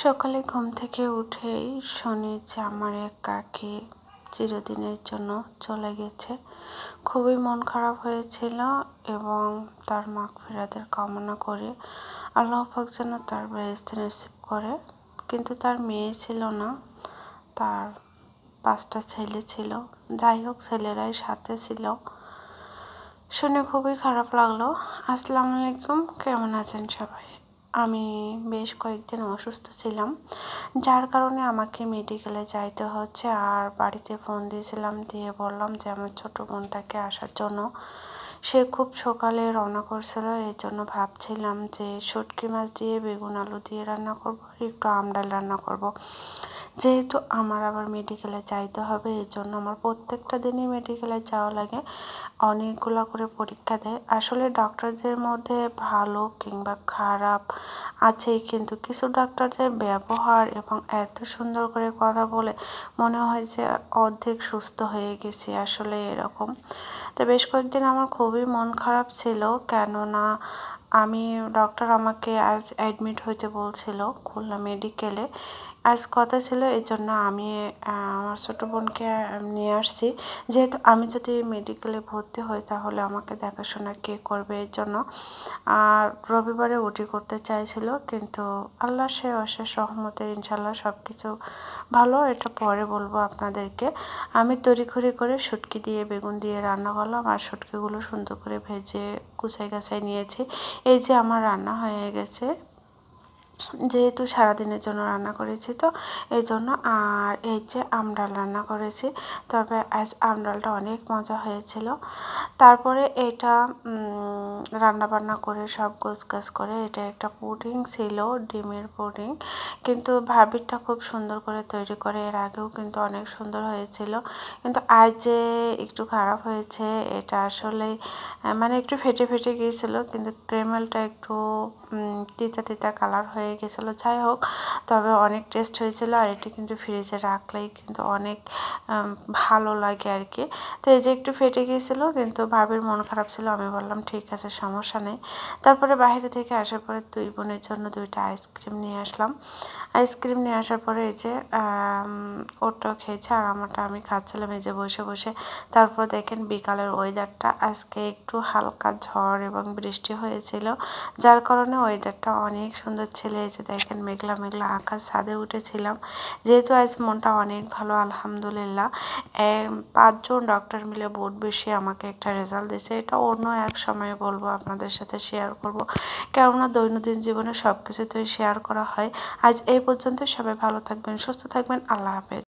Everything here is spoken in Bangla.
সকালে ঘুম থেকে উঠেই শুনি যে আমার এক কাকি চিরদিনের জন্য চলে গেছে। খুবই মন খারাপ হয়েছিল এবং তার মাগফিরাতের কামনা করে আল্লাহ পাক যেন তার বেহেশতে নসিব করে। কিন্তু তার মেয়ে ছিল না, তার 5টা ছেলে ছিল। যাই হোক, ছেলেরাই সাথে ছিল। শুনে খুবই খারাপ লাগলো। আসসালামু আলাইকুম, কেমন আছেন সবাই? আমি বেশ কয়েকদিন অসুস্থ ছিলাম, যার কারণে আমাকে মেডিকেলে যাইতে হচ্ছে। আর বাড়িতে ফোন দিয়েছিলাম, দিয়ে বললাম যে আমার ছোটো বোনটাকে আসার জন্য। সে খুব সকালে রওনা করছিল, এই জন্য ভাবছিলাম যে শুটকি মাছ দিয়ে বেগুন আলু দিয়ে রান্না করব, একটু আমডাল রান্না করব। যেহেতু আমার আবার মেডিকেলে যাইতে হবে, এই জন্য আমার প্রত্যেকটা দিনই মেডিকেলে যাওয়া লাগে। অনেকগুলো করে পরীক্ষা দেয়। আসলে ডাক্তারদের মধ্যে ভালো কিংবা খারাপ আছেই, কিন্তু কিছু ডাক্তারদের ব্যবহার এবং এত সুন্দর করে কথা বলে মনে হয় যে অর্ধেক সুস্থ হয়ে গেছি, আসলে এরকম। তো বেশ কয়েকদিন আমার খুবই মন খারাপ ছিল, কেননা ডক্টর আমাকে আজ অ্যাডমিট হইতে বলছিল খুলনা মেডিকেলে। আজ কথা ছিল, এই জন্য আমি আমার ছোটো বোনকে নিয়ে আসছি। যেহেতু আমি যদি মেডিকেলে ভর্তি হই তাহলে আমাকে দেখাশোনা কে করবে, এর জন্য। আর রবিবারে ওটি করতে চাইছিল, কিন্তু আল্লাহ সে অশেষ রহমতে ইনশাল্লাহ সব কিছু ভালো। এটা পরে বলবো আপনাদেরকে। আমি তড়িঘড়ি করে শুটকি দিয়ে বেগুন দিয়ে রান্না করলাম, আর শুটকিগুলো সুন্দর করে ভেজে কুচাই গাছাই নিয়েছি। এই যে আমার রান্না হয়ে গেছে, যেহেতু সারাদিনের জন্য রান্না করেছি, তো এই জন্য। আর এই যে আমডাল রান্না করেছি, তবে আজ আমডালটা অনেক মজা হয়েছিল। তারপরে এটা রান্না বান্না করে সব গোছগাছ করে, এটা একটা পুডিং ছিল, ডিমের পুডিং। কিন্তু ভাবিটা খুব সুন্দর করে তৈরি করে, এর আগেও কিন্তু অনেক সুন্দর হয়েছিল। কিন্তু আজ যে একটু খারাপ হয়েছে, এটা আসলে মানে একটু ফেটে ফেটে গিয়েছিলো, কিন্তু ক্যারামেলটা একটু তিতা তিতা কালার হয়ে গেছিলো। যাই হোক, তবে অনেক টেস্ট হয়েছিল। আর এটি কিন্তু ফ্রিজে রাখলেই কিন্তু অনেক ভালো লাগে আর কি। তো এই যে একটু ফেটে গিয়েছিলো, কিন্তু ভাবির মন খারাপ ছিল। আমি বললাম ঠিক আছে, সমস্যা নেই। তারপরে বাইরে থেকে আসার পরে 2 বোনের জন্য 2টা আইসক্রিম নিয়ে আসলাম। আইসক্রিম নিয়ে আসার পরে এই যে ওটাও খেয়েছে, আর আমারটা আমি খাচ্ছিলাম এই যে বসে বসে। তারপর দেখেন বিকালের ওয়েদারটা, আজকে একটু হালকা ঝড় এবং বৃষ্টি হয়েছিল, যার কারণে ওয়েদারটা অনেক সুন্দর ছিল। এই যে দেখেন মেঘলা মেঘলা আকাশ, ছাদে উঠেছিলাম। যেহেতু আজ মনটা অনেক ভালো, আলহামদুলিল্লাহ। 5 জন ডক্টর মিলে বহুত বেশি আমাকে একটা রেজাল্ট দিয়েছে। এটা অন্য এক সময়ে বলবো, আপনাদের সাথে শেয়ার করব, কেননা দৈনন্দিন জীবনে সব কিছুতেই শেয়ার করা হয়। আজ এই পর্যন্ত। সবাই ভালো থাকবেন, সুস্থ থাকবেন। আল্লাহ হাফেজ।